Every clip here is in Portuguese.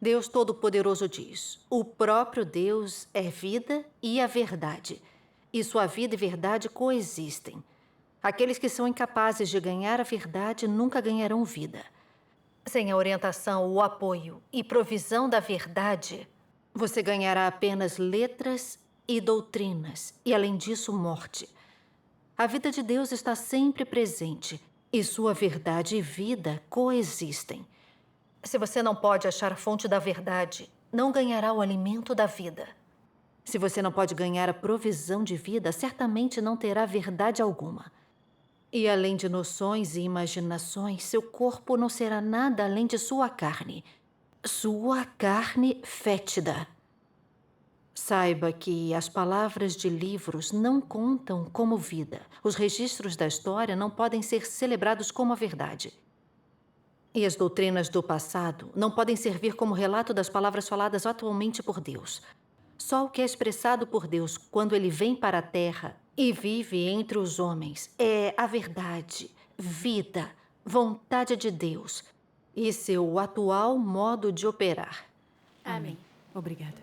Deus Todo-Poderoso diz: o próprio Deus é vida e a verdade, e sua vida e verdade coexistem. Aqueles que são incapazes de ganhar a verdade nunca ganharão vida. Sem a orientação, o apoio e provisão da verdade, você ganhará apenas letras e doutrinas, e além disso, morte. A vida de Deus está sempre presente, e sua verdade e vida coexistem. Se você não pode achar a fonte da verdade, não ganhará o alimento da vida. Se você não pode ganhar a provisão de vida, certamente não terá verdade alguma. E além de noções e imaginações, seu corpo não será nada além de sua carne fétida. Saiba que as palavras de livros não contam como vida. Os registros da história não podem ser celebrados como a verdade. E as doutrinas do passado não podem servir como relato das palavras faladas atualmente por Deus. Só o que é expressado por Deus quando ele vem para a terra e vive entre os homens é a verdade, vida, vontade de Deus e seu atual modo de operar. Amém. Obrigada.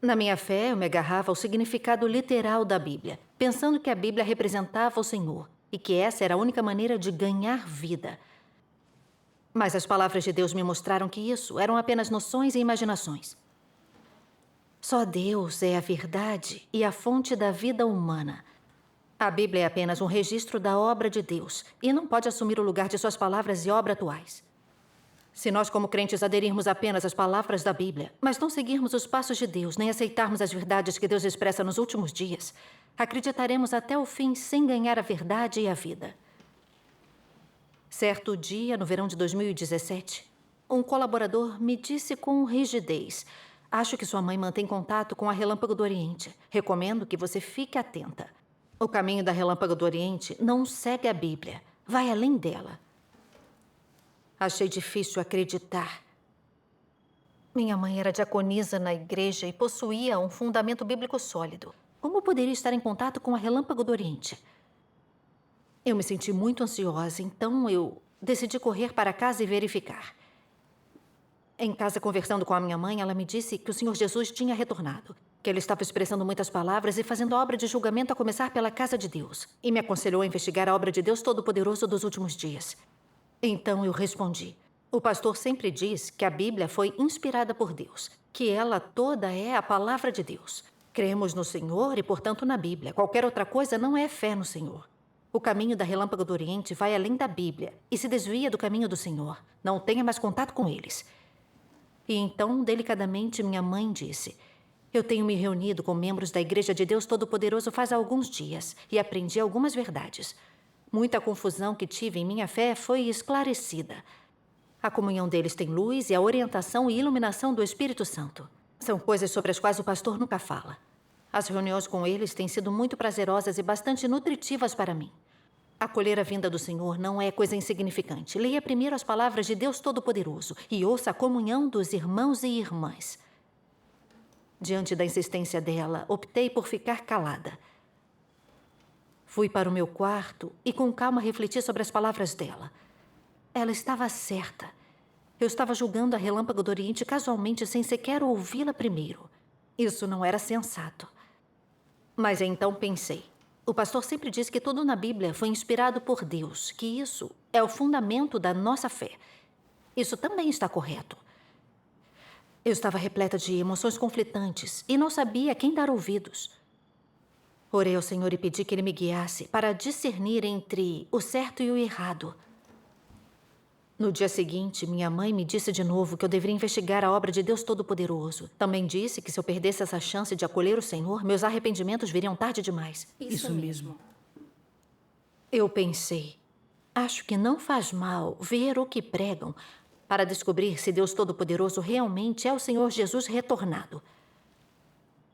Na minha fé, eu me agarrava ao significado literal da Bíblia, pensando que a Bíblia representava o Senhor e que essa era a única maneira de ganhar vida. Mas as palavras de Deus me mostraram que isso eram apenas noções e imaginações. Só Deus é a verdade e a fonte da vida humana. A Bíblia é apenas um registro da obra de Deus e não pode assumir o lugar de suas palavras e obras atuais. Se nós, como crentes, aderirmos apenas às palavras da Bíblia, mas não seguirmos os passos de Deus, nem aceitarmos as verdades que Deus expressa nos últimos dias, acreditaremos até o fim sem ganhar a verdade e a vida. Certo dia, no verão de 2017, um colaborador me disse com rigidez: acho que sua mãe mantém contato com a Relâmpago do Oriente. Recomendo que você fique atenta. O caminho da Relâmpago do Oriente não segue a Bíblia, vai além dela. Achei difícil acreditar. Minha mãe era diaconisa na igreja e possuía um fundamento bíblico sólido. Como poderia estar em contato com a Relâmpago do Oriente? Eu me senti muito ansiosa, então eu decidi correr para casa e verificar. Em casa, conversando com a minha mãe, ela me disse que o Senhor Jesus tinha retornado, que ele estava expressando muitas palavras e fazendo a obra de julgamento a começar pela casa de Deus, e me aconselhou a investigar a obra de Deus Todo-Poderoso dos últimos dias. Então eu respondi: o pastor sempre diz que a Bíblia foi inspirada por Deus, que ela toda é a palavra de Deus. Cremos no Senhor e, portanto, na Bíblia. Qualquer outra coisa não é fé no Senhor. O caminho da Relâmpago do Oriente vai além da Bíblia e se desvia do caminho do Senhor. Não tenha mais contato com eles. E então, delicadamente, minha mãe disse: eu tenho me reunido com membros da Igreja de Deus Todo-Poderoso faz alguns dias e aprendi algumas verdades. Muita confusão que tive em minha fé foi esclarecida. A comunhão deles tem luz e a orientação e iluminação do Espírito Santo. São coisas sobre as quais o pastor nunca fala. As reuniões com eles têm sido muito prazerosas e bastante nutritivas para mim. Acolher a vinda do Senhor não é coisa insignificante. Leia primeiro as palavras de Deus Todo-Poderoso e ouça a comunhão dos irmãos e irmãs. Diante da insistência dela, optei por ficar calada. Fui para o meu quarto e com calma refleti sobre as palavras dela. Ela estava certa. Eu estava julgando a Relâmpago do Oriente casualmente sem sequer ouvi-la primeiro. Isso não era sensato. Mas então pensei: o pastor sempre diz que tudo na Bíblia foi inspirado por Deus, que isso é o fundamento da nossa fé. Isso também está correto. Eu estava repleta de emoções conflitantes e não sabia a quem dar ouvidos. Orei ao Senhor e pedi que Ele me guiasse para discernir entre o certo e o errado. No dia seguinte, minha mãe me disse de novo que eu deveria investigar a obra de Deus Todo-Poderoso. Também disse que se eu perdesse essa chance de acolher o Senhor, meus arrependimentos viriam tarde demais. Isso mesmo. Eu pensei: acho que não faz mal ver o que pregam para descobrir se Deus Todo-Poderoso realmente é o Senhor Jesus retornado.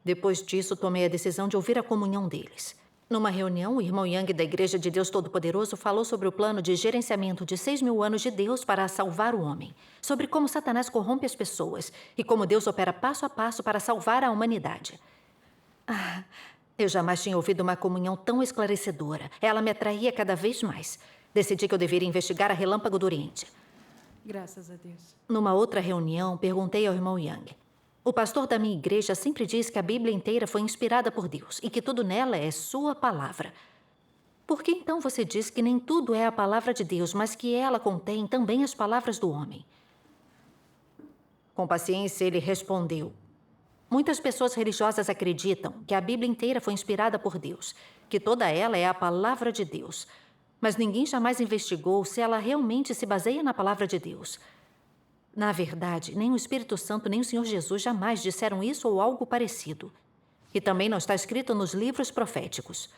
Depois disso, tomei a decisão de ouvir a comunhão deles. Numa reunião, o irmão Yang da Igreja de Deus Todo-Poderoso falou sobre o plano de gerenciamento de 6.000 anos de Deus para salvar o homem, sobre como Satanás corrompe as pessoas e como Deus opera passo a passo para salvar a humanidade. Eu jamais tinha ouvido uma comunhão tão esclarecedora. Ela me atraía cada vez mais. Decidi que eu deveria investigar a Relâmpago do Oriente. Graças a Deus. Numa outra reunião, perguntei ao irmão Young. O pastor da minha igreja sempre diz que a Bíblia inteira foi inspirada por Deus e que tudo nela é sua palavra. Por que então você diz que nem tudo é a palavra de Deus, mas que ela contém também as palavras do homem? Com paciência, ele respondeu. Muitas pessoas religiosas acreditam que a Bíblia inteira foi inspirada por Deus, que toda ela é a palavra de Deus. Mas ninguém jamais investigou se ela realmente se baseia na palavra de Deus. Na verdade, nem o Espírito Santo nem o Senhor Jesus jamais disseram isso ou algo parecido. E também não está escrito nos livros proféticos.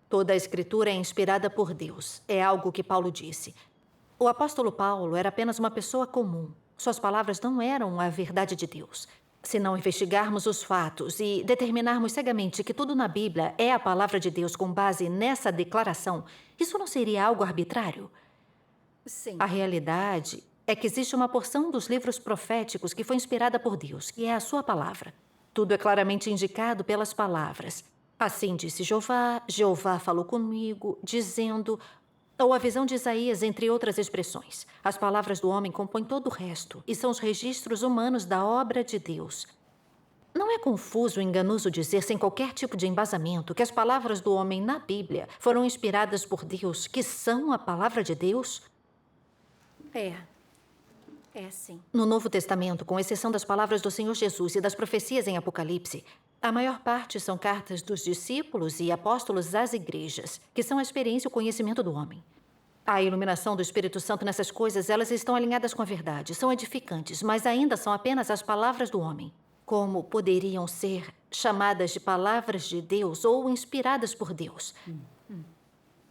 Toda a Escritura é inspirada por Deus. É algo que Paulo disse. O apóstolo Paulo era apenas uma pessoa comum. Suas palavras não eram a verdade de Deus. Se não investigarmos os fatos e determinarmos cegamente que tudo na Bíblia é a palavra de Deus com base nessa declaração, isso não seria algo arbitrário? Sim. A realidade é que existe uma porção dos livros proféticos que foi inspirada por Deus, que é a sua palavra. Tudo é claramente indicado pelas palavras. Assim disse Jeová, Jeová falou comigo, dizendo... Ou a visão de Isaías, entre outras expressões. As palavras do homem compõem todo o resto e são os registros humanos da obra de Deus. Não é confuso ou enganoso dizer, sem qualquer tipo de embasamento, que as palavras do homem na Bíblia foram inspiradas por Deus, que são a palavra de Deus? É sim. No Novo Testamento, com exceção das palavras do Senhor Jesus e das profecias em Apocalipse, a maior parte são cartas dos discípulos e apóstolos às igrejas, que são a experiência e o conhecimento do homem. A iluminação do Espírito Santo nessas coisas, elas estão alinhadas com a verdade, são edificantes, mas ainda são apenas as palavras do homem. Como poderiam ser chamadas de palavras de Deus ou inspiradas por Deus?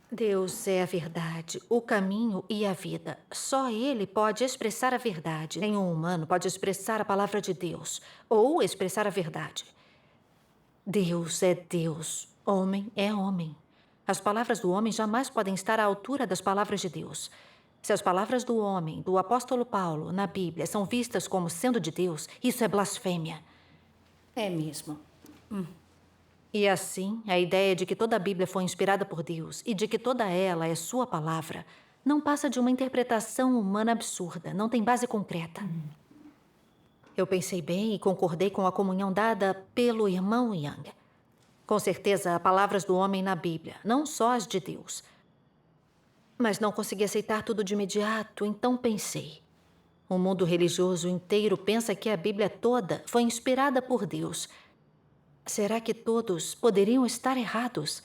Deus é a verdade, o caminho e a vida. Só Ele pode expressar a verdade. Nenhum humano pode expressar a palavra de Deus ou expressar a verdade. Deus é Deus, homem é homem. As palavras do homem jamais podem estar à altura das palavras de Deus. Se as palavras do homem, do apóstolo Paulo, na Bíblia, são vistas como sendo de Deus, isso é blasfêmia. É mesmo. E assim, a ideia de que toda a Bíblia foi inspirada por Deus e de que toda ela é sua palavra não passa de uma interpretação humana absurda, não tem base concreta. Eu pensei bem e concordei com a comunhão dada pelo irmão Young. Com certeza, há palavras do homem na Bíblia, não só as de Deus. Mas não consegui aceitar tudo de imediato, então pensei. O mundo religioso inteiro pensa que a Bíblia toda foi inspirada por Deus. Será que todos poderiam estar errados?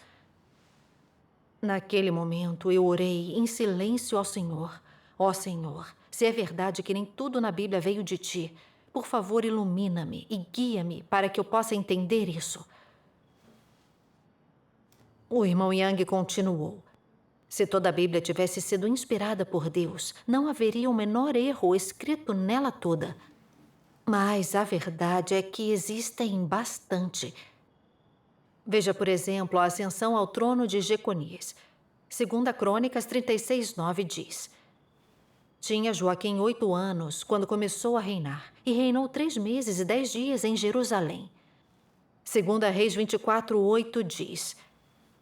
Naquele momento, eu orei em silêncio ao Senhor. Ó Senhor, se é verdade que nem tudo na Bíblia veio de Ti, por favor, ilumina-me e guia-me para que eu possa entender isso. O irmão Young continuou. Se toda a Bíblia tivesse sido inspirada por Deus, não haveria o menor erro escrito nela toda. Mas a verdade é que existem bastante. Veja, por exemplo, a ascensão ao trono de Jeconias. 2 Crônicas 36:9 diz: Tinha Joaquim 8 anos quando começou a reinar, e reinou 3 meses e 10 dias em Jerusalém. 2 Reis 24:8 diz: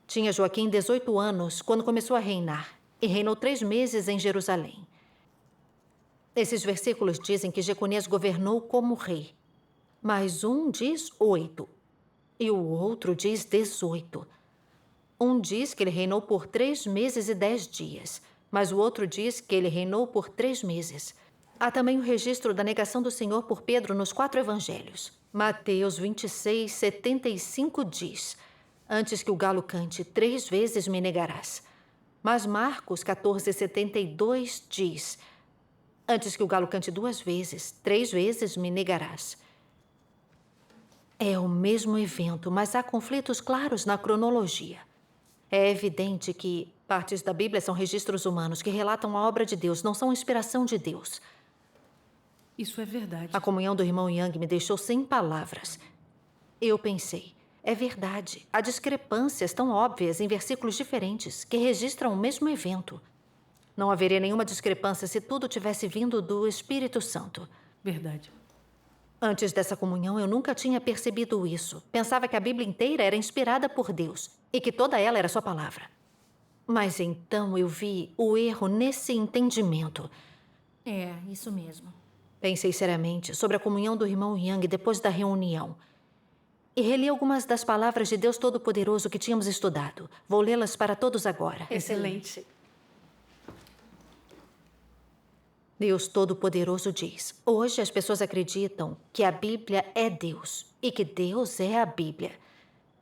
Tinha Joaquim 18 anos quando começou a reinar, e reinou 3 meses em Jerusalém. Esses versículos dizem que Jeconias governou como rei. Mas um diz 8 e o outro diz 18. Um diz que ele reinou por 3 meses e 10 dias, mas o outro diz que ele reinou por 3 meses. Há também o registro da negação do Senhor por Pedro nos 4 evangelhos. Mateus 26:75 diz: Antes que o galo cante, 3 vezes me negarás. Mas Marcos 14:72 diz: Antes que o galo cante 2 vezes, 3 vezes me negarás. É o mesmo evento, mas há conflitos claros na cronologia. É evidente que partes da Bíblia são registros humanos que relatam a obra de Deus, não são inspiração de Deus. Isso é verdade. A comunhão do irmão Young me deixou sem palavras. Eu pensei, é verdade. Há discrepâncias tão óbvias em versículos diferentes que registram o mesmo evento. Não haveria nenhuma discrepância se tudo tivesse vindo do Espírito Santo. Verdade. Antes dessa comunhão, eu nunca tinha percebido isso. Pensava que a Bíblia inteira era inspirada por Deus e que toda ela era sua palavra. Mas então eu vi o erro nesse entendimento. É, isso mesmo. Pensei seriamente sobre a comunhão do irmão Young depois da reunião. E reli algumas das palavras de Deus Todo-Poderoso que tínhamos estudado. Vou lê-las para todos agora. Excelente. Deus Todo-Poderoso diz: hoje as pessoas acreditam que a Bíblia é Deus e que Deus é a Bíblia.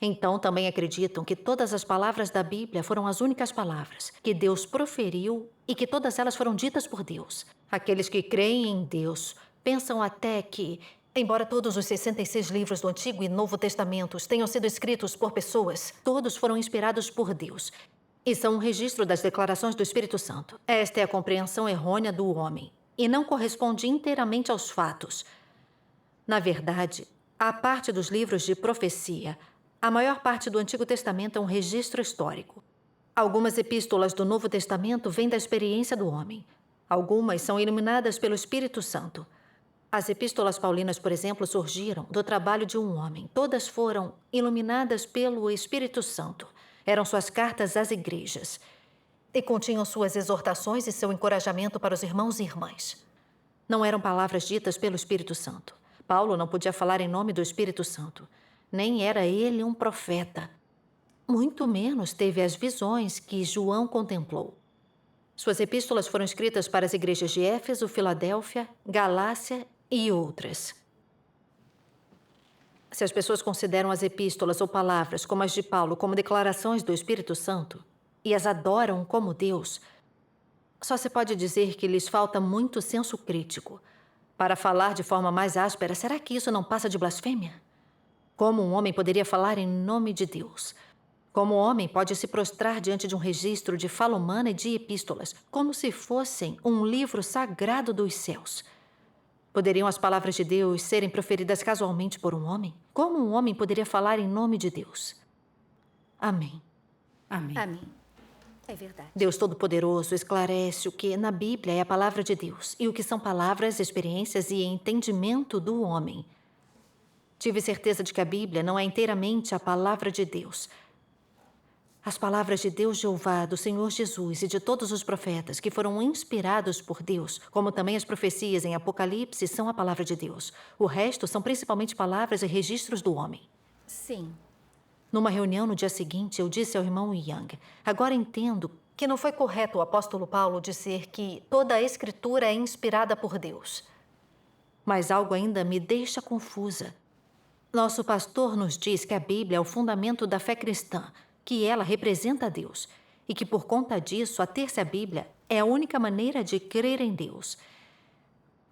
Então também acreditam que todas as palavras da Bíblia foram as únicas palavras que Deus proferiu e que todas elas foram ditas por Deus. Aqueles que creem em Deus pensam até que, embora todos os 66 livros do Antigo e Novo Testamentos tenham sido escritos por pessoas, todos foram inspirados por Deus e são um registro das declarações do Espírito Santo. Esta é a compreensão errônea do homem e não corresponde inteiramente aos fatos. Na verdade, a parte dos livros de profecia, a maior parte do Antigo Testamento é um registro histórico. Algumas epístolas do Novo Testamento vêm da experiência do homem. Algumas são iluminadas pelo Espírito Santo. As epístolas paulinas, por exemplo, surgiram do trabalho de um homem. Todas foram iluminadas pelo Espírito Santo. Eram suas cartas às igrejas. E continham suas exortações e seu encorajamento para os irmãos e irmãs. Não eram palavras ditas pelo Espírito Santo. Paulo não podia falar em nome do Espírito Santo. Nem era ele um profeta. Muito menos teve as visões que João contemplou. Suas epístolas foram escritas para as igrejas de Éfeso, Filadélfia, Galácia e outras. Se as pessoas consideram as epístolas ou palavras como as de Paulo como declarações do Espírito Santo e as adoram como Deus, só se pode dizer que lhes falta muito senso crítico. Para falar de forma mais áspera, será que isso não passa de blasfêmia? Como um homem poderia falar em nome de Deus? Como um homem pode se prostrar diante de um registro de fala humana e de epístolas, como se fossem um livro sagrado dos céus? Poderiam as palavras de Deus serem proferidas casualmente por um homem? Como um homem poderia falar em nome de Deus? Amém. Amém. Amém. É verdade. Deus Todo-Poderoso esclarece o que na Bíblia é a palavra de Deus e o que são palavras, experiências e entendimento do homem. Tive certeza de que a Bíblia não é inteiramente a palavra de Deus. As palavras de Deus Jeová, do Senhor Jesus e de todos os profetas que foram inspirados por Deus, como também as profecias em Apocalipse, são a palavra de Deus. O resto são principalmente palavras e registros do homem. Sim. Numa reunião no dia seguinte, eu disse ao irmão Young: agora entendo que não foi correto o apóstolo Paulo dizer que toda a Escritura é inspirada por Deus. Mas algo ainda me deixa confusa. Nosso pastor nos diz que a Bíblia é o fundamento da fé cristã, que ela representa Deus e que, por conta disso, ater-se à Bíblia é a única maneira de crer em Deus.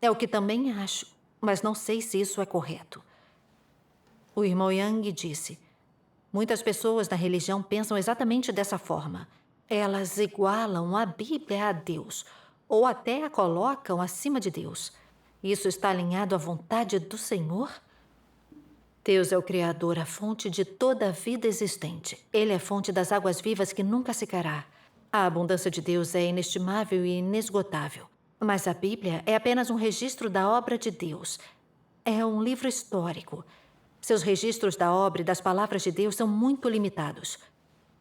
É o que também acho, mas não sei se isso é correto. O irmão Young disse: muitas pessoas na religião pensam exatamente dessa forma. Elas igualam a Bíblia a Deus, ou até a colocam acima de Deus. Isso está alinhado à vontade do Senhor? Deus é o Criador, a fonte de toda a vida existente. Ele é a fonte das águas vivas que nunca secará. A abundância de Deus é inestimável e inesgotável. Mas a Bíblia é apenas um registro da obra de Deus. É um livro histórico. Seus registros da obra e das palavras de Deus são muito limitados.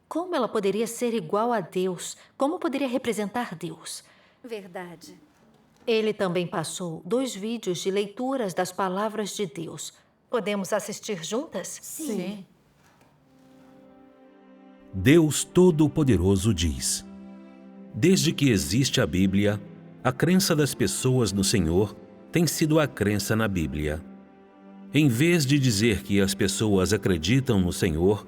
Como ela poderia ser igual a Deus? Como poderia representar Deus? Verdade. Ele também passou 2 vídeos de leituras das palavras de Deus. Podemos assistir juntas? Sim. Deus Todo-Poderoso diz: desde que existe a Bíblia, a crença das pessoas no Senhor tem sido a crença na Bíblia. Em vez de dizer que as pessoas acreditam no Senhor,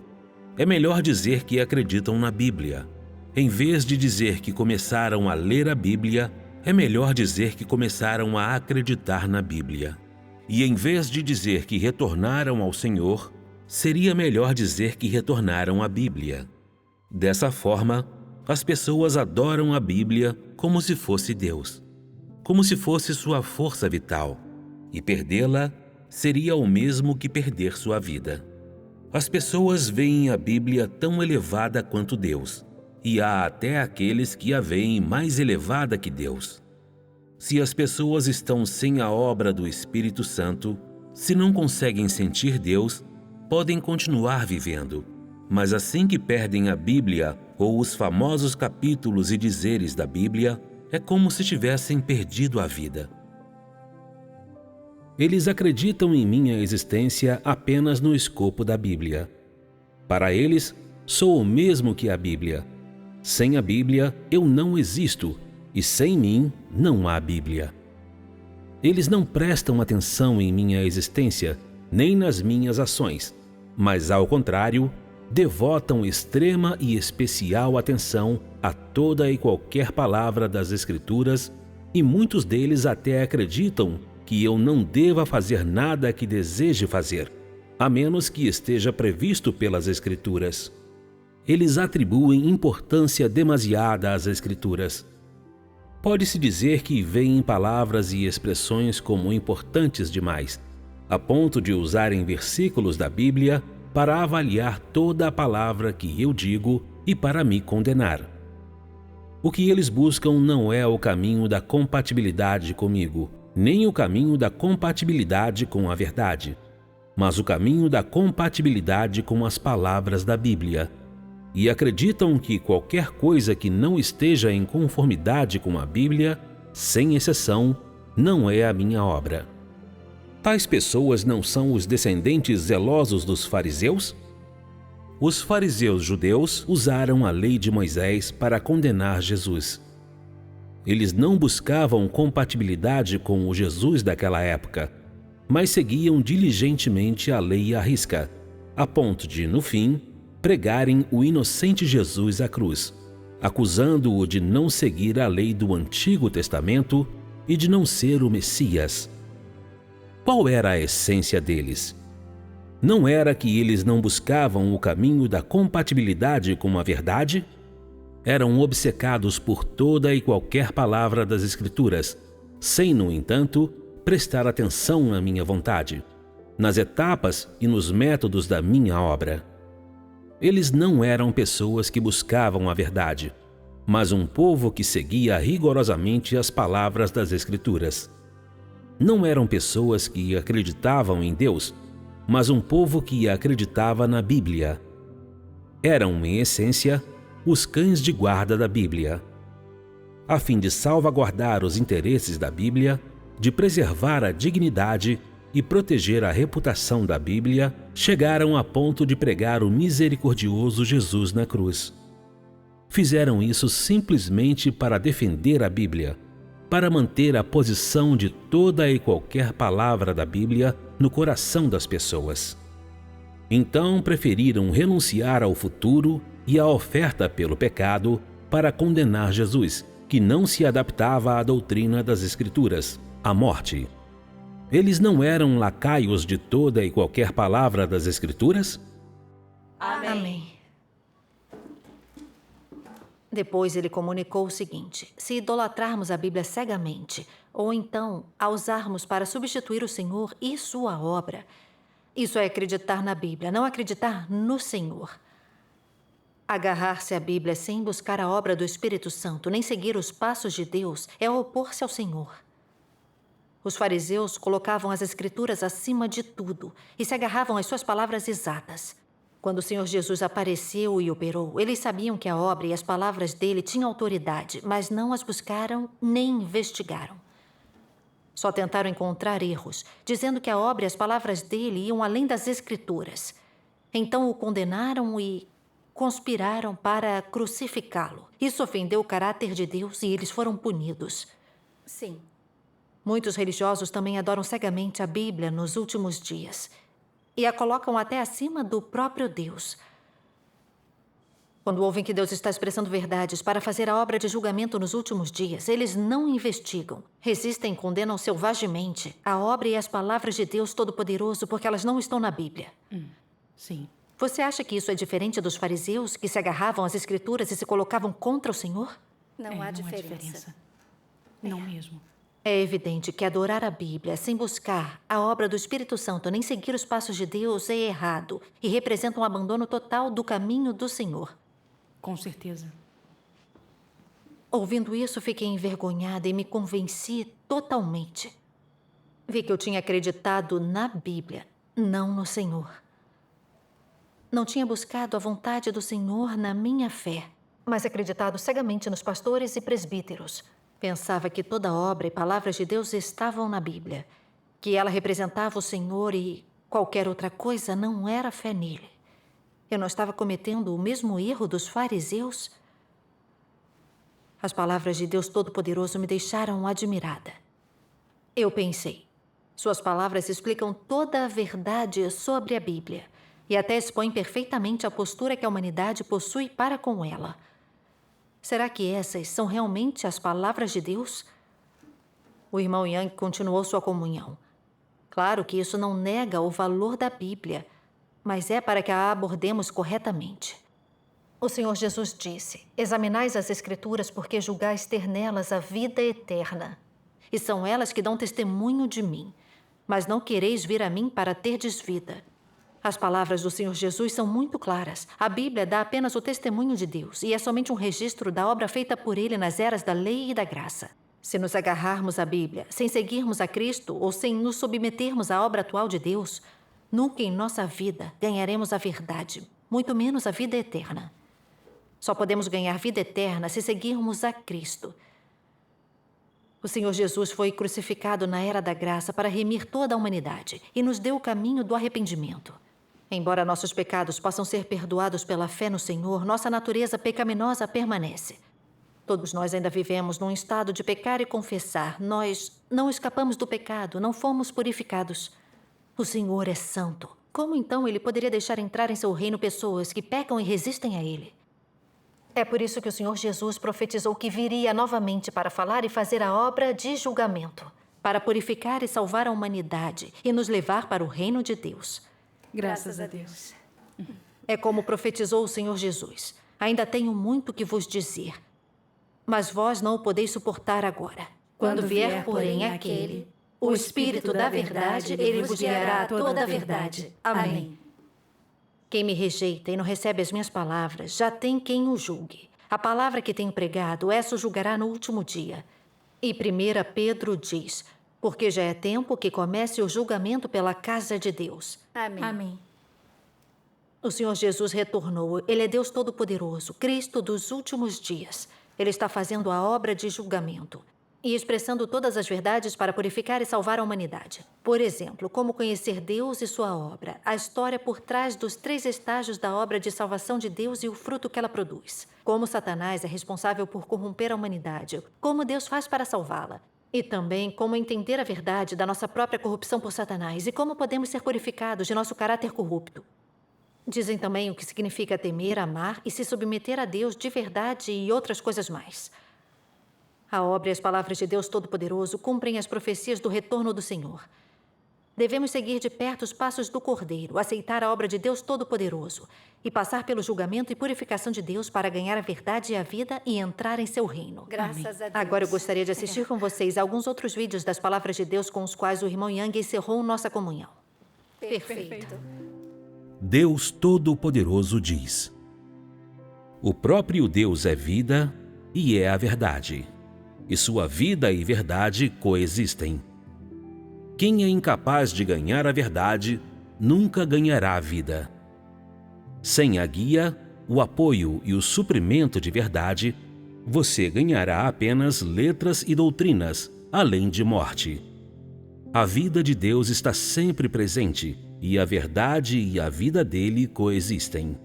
é melhor dizer que acreditam na Bíblia. Em vez de dizer que começaram a ler a Bíblia, é melhor dizer que começaram a acreditar na Bíblia. E em vez de dizer que retornaram ao Senhor, seria melhor dizer que retornaram à Bíblia. Dessa forma, as pessoas adoram a Bíblia como se fosse Deus, como se fosse sua força vital, e perdê-la seria o mesmo que perder sua vida. As pessoas veem a Bíblia tão elevada quanto Deus, e há até aqueles que a veem mais elevada que Deus. Se as pessoas estão sem a obra do Espírito Santo, se não conseguem sentir Deus, podem continuar vivendo. Mas assim que perdem a Bíblia ou os famosos capítulos e dizeres da Bíblia, É como se tivessem perdido a vida. Eles acreditam em minha existência apenas no escopo da Bíblia. Para eles, sou o mesmo que a Bíblia. Sem a Bíblia, eu não existo, e sem mim, não há Bíblia. Eles não prestam atenção em minha existência, nem nas minhas ações, mas, ao contrário, devotam extrema e especial atenção a toda e qualquer palavra das Escrituras, e muitos deles até acreditam que eu não deva fazer nada que deseje fazer, a menos que esteja previsto pelas Escrituras. Eles atribuem importância demasiada às Escrituras. Pode-se dizer que veem palavras e expressões como importantes demais, a ponto de usarem versículos da Bíblia para avaliar toda a palavra que eu digo e para me condenar. O que eles buscam não é o caminho da compatibilidade comigo, nem o caminho da compatibilidade com a verdade, mas o caminho da compatibilidade com as palavras da Bíblia. E acreditam que qualquer coisa que não esteja em conformidade com a Bíblia, sem exceção, não é a minha obra. Tais pessoas não são os descendentes zelosos dos fariseus? Os fariseus judeus usaram a lei de Moisés para condenar Jesus. Eles não buscavam compatibilidade com o Jesus daquela época, mas seguiam diligentemente a lei à risca, a ponto de, no fim, pregarem o inocente Jesus à cruz, acusando-o de não seguir a lei do Antigo Testamento e de não ser o Messias. Qual era a essência deles? Não era que eles não buscavam o caminho da compatibilidade com a verdade? Eram obcecados por toda e qualquer palavra das Escrituras, sem, no entanto, prestar atenção à minha vontade, nas etapas e nos métodos da minha obra. Eles não eram pessoas que buscavam a verdade, mas um povo que seguia rigorosamente as palavras das Escrituras. Não eram pessoas que acreditavam em Deus, mas um povo que acreditava na Bíblia. Eram, em essência, os cães de guarda da Bíblia. A fim de salvaguardar os interesses da Bíblia, de preservar a dignidade e proteger a reputação da Bíblia, chegaram a ponto de pregar o misericordioso Jesus na cruz. Fizeram isso simplesmente para defender a Bíblia, para manter a posição de toda e qualquer palavra da Bíblia no coração das pessoas. Então preferiram renunciar ao futuro e à oferta pelo pecado para condenar Jesus, que não se adaptava à doutrina das Escrituras, à morte. Eles não eram lacaios de toda e qualquer palavra das Escrituras? Amém. Depois ele comunicou o seguinte: se idolatrarmos a Bíblia cegamente, ou então a usarmos para substituir o Senhor e sua obra, isso é acreditar na Bíblia, não acreditar no Senhor. Agarrar-se à Bíblia sem buscar a obra do Espírito Santo, nem seguir os passos de Deus, é opor-se ao Senhor. Os fariseus colocavam as Escrituras acima de tudo e se agarravam às suas palavras exatas. Quando o Senhor Jesus apareceu e operou, eles sabiam que a obra e as palavras dele tinham autoridade, mas não as buscaram nem investigaram. Só tentaram encontrar erros, dizendo que a obra e as palavras dele iam além das Escrituras. Então o condenaram e conspiraram para crucificá-lo. Isso ofendeu o caráter de Deus e eles foram punidos. Sim. Muitos religiosos também adoram cegamente a Bíblia nos últimos dias e a colocam até acima do próprio Deus. Quando ouvem que Deus está expressando verdades para fazer a obra de julgamento nos últimos dias, eles não investigam, resistem e condenam selvagemente a obra e as palavras de Deus Todo-Poderoso porque elas não estão na Bíblia. Sim. Você acha que isso é diferente dos fariseus que se agarravam às Escrituras e se colocavam contra o Senhor? Não há diferença. Não mesmo. É evidente que adorar a Bíblia sem buscar a obra do Espírito Santo nem seguir os passos de Deus é errado e representa um abandono total do caminho do Senhor. Com certeza. Ouvindo isso, fiquei envergonhada e me convenci totalmente. Vi que eu tinha acreditado na Bíblia, não no Senhor. Não tinha buscado a vontade do Senhor na minha fé, mas acreditado cegamente nos pastores e presbíteros. Pensava que toda obra e palavras de Deus estavam na Bíblia, que ela representava o Senhor e qualquer outra coisa não era fé nele. Eu não estava cometendo o mesmo erro dos fariseus? As palavras de Deus Todo-Poderoso me deixaram admirada. Eu pensei, suas palavras explicam toda a verdade sobre a Bíblia e até expõem perfeitamente a postura que a humanidade possui para com ela. Será que essas são realmente as palavras de Deus? O irmão Yang continuou sua comunhão. Claro que isso não nega o valor da Bíblia, mas é para que a abordemos corretamente. O Senhor Jesus disse: examinais as Escrituras porque julgais ter nelas a vida eterna. E são elas que dão testemunho de mim. Mas não quereis vir a mim para terdes vida. As palavras do Senhor Jesus são muito claras. A Bíblia dá apenas o testemunho de Deus e é somente um registro da obra feita por Ele nas eras da lei e da graça. Se nos agarrarmos à Bíblia, sem seguirmos a Cristo ou sem nos submetermos à obra atual de Deus, nunca em nossa vida ganharemos a verdade, muito menos a vida eterna. Só podemos ganhar vida eterna se seguirmos a Cristo. O Senhor Jesus foi crucificado na era da graça para remir toda a humanidade e nos deu o caminho do arrependimento. Embora nossos pecados possam ser perdoados pela fé no Senhor, nossa natureza pecaminosa permanece. Todos nós ainda vivemos num estado de pecar e confessar. Nós não escapamos do pecado, não fomos purificados. O Senhor é santo. Como então Ele poderia deixar entrar em seu reino pessoas que pecam e resistem a Ele? É por isso que o Senhor Jesus profetizou que viria novamente para falar e fazer a obra de julgamento, para purificar e salvar a humanidade e nos levar para o reino de Deus. Graças a Deus. É como profetizou o Senhor Jesus. Ainda tenho muito que vos dizer, mas vós não o podeis suportar agora. Quando vier, porém, aquele, o Espírito da verdade, ele vos guiará a toda a verdade. Amém. Quem me rejeita e não recebe as minhas palavras, já tem quem o julgue. A palavra que tenho pregado, essa o julgará no último dia. E 1 Pedro diz: porque já é tempo que comece o julgamento pela casa de Deus. Amém. Amém. O Senhor Jesus retornou. Ele é Deus Todo-Poderoso, Cristo dos últimos dias. Ele está fazendo a obra de julgamento e expressando todas as verdades para purificar e salvar a humanidade. Por exemplo, como conhecer Deus e sua obra, a história por trás dos 3 estágios da obra de salvação de Deus e o fruto que ela produz. Como Satanás é responsável por corromper a humanidade, como Deus faz para salvá-la. E também como entender a verdade da nossa própria corrupção por Satanás e como podemos ser purificados de nosso caráter corrupto. Dizem também o que significa temer, amar e se submeter a Deus de verdade e outras coisas mais. A obra e as palavras de Deus Todo-Poderoso cumprem as profecias do retorno do Senhor. Devemos seguir de perto os passos do Cordeiro, aceitar a obra de Deus Todo-Poderoso e passar pelo julgamento e purificação de Deus para ganhar a verdade e a vida e entrar em seu reino. Graças a Deus. Agora eu gostaria de assistir com vocês a alguns outros vídeos das palavras de Deus com os quais o irmão Yang encerrou nossa comunhão. Perfeito. Deus Todo-Poderoso diz: o próprio Deus é vida e é a verdade, e sua vida e verdade coexistem. Quem é incapaz de ganhar a verdade, nunca ganhará a vida. Sem a guia, o apoio e o suprimento de verdade, você ganhará apenas letras e doutrinas, além de morte. A vida de Deus está sempre presente, e a verdade e a vida dele coexistem.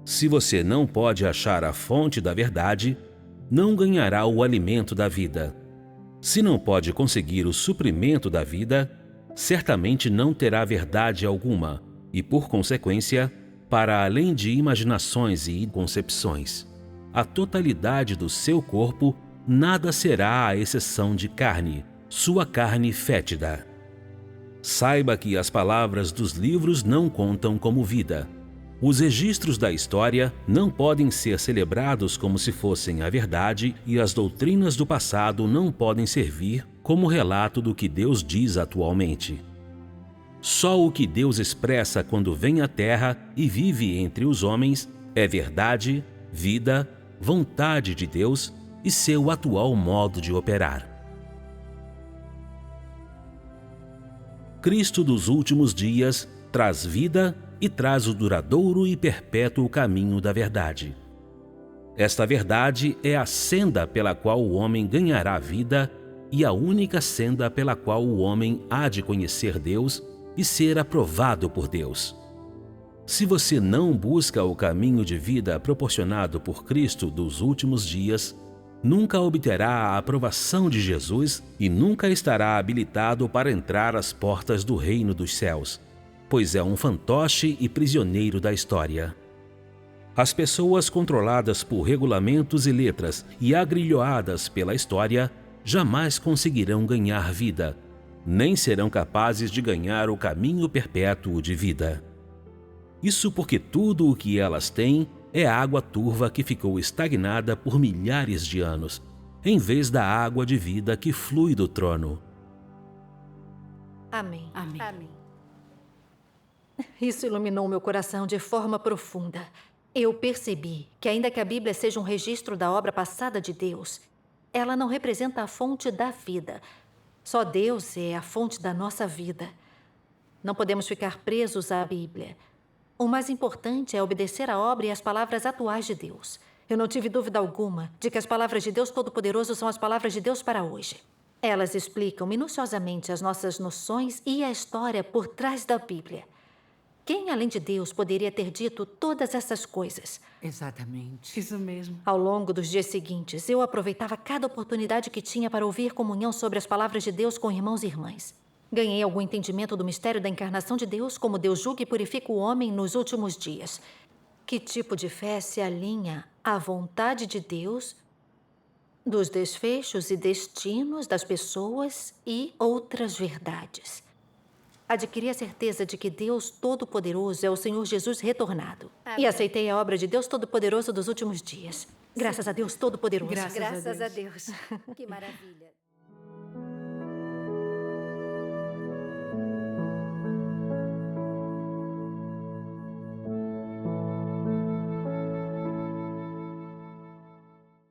Se você não pode achar a fonte da verdade, não ganhará o alimento da vida. Se não pode conseguir o suprimento da vida, certamente não terá verdade alguma e, por consequência, para além de imaginações e concepções, a totalidade do seu corpo nada será à exceção de carne, sua carne fétida. Saiba que as palavras dos livros não contam como vida. Os registros da história não podem ser celebrados como se fossem a verdade e as doutrinas do passado não podem servir como relato do que Deus diz atualmente. Só o que Deus expressa quando vem à Terra e vive entre os homens é verdade, vida, vontade de Deus e seu atual modo de operar. Cristo dos últimos dias traz vida e traz o duradouro e perpétuo caminho da verdade. Esta verdade é a senda pela qual o homem ganhará a vida e a única senda pela qual o homem há de conhecer Deus e ser aprovado por Deus. Se você não busca o caminho de vida proporcionado por Cristo dos últimos dias, nunca obterá a aprovação de Jesus e nunca estará habilitado para entrar às portas do reino dos céus, pois é um fantoche e prisioneiro da história. As pessoas controladas por regulamentos e letras e agrilhoadas pela história jamais conseguirão ganhar vida, nem serão capazes de ganhar o caminho perpétuo de vida. Isso porque tudo o que elas têm é água turva que ficou estagnada por milhares de anos, em vez da água de vida que flui do trono. Amém. Amém. Amém. Isso iluminou meu coração de forma profunda. Eu percebi que, ainda que a Bíblia seja um registro da obra passada de Deus, ela não representa a fonte da vida. Só Deus é a fonte da nossa vida. Não podemos ficar presos à Bíblia. O mais importante é obedecer à obra e às palavras atuais de Deus. Eu não tive dúvida alguma de que as palavras de Deus Todo-Poderoso são as palavras de Deus para hoje. Elas explicam minuciosamente as nossas noções e a história por trás da Bíblia. Quem, além de Deus, poderia ter dito todas essas coisas? Exatamente. Isso mesmo. Ao longo dos dias seguintes, eu aproveitava cada oportunidade que tinha para ouvir comunhão sobre as palavras de Deus com irmãos e irmãs. Ganhei algum entendimento do mistério da encarnação de Deus, como Deus julga e purifica o homem nos últimos dias. Que tipo de fé se alinha à vontade de Deus, dos desfechos e destinos das pessoas e outras verdades. Adquiri a certeza de que Deus Todo-Poderoso é o Senhor Jesus retornado. Amém. E aceitei a obra de Deus Todo-Poderoso dos últimos dias. Graças a Deus Todo-Poderoso. Graças a Graças a Deus. Deus. Que maravilha.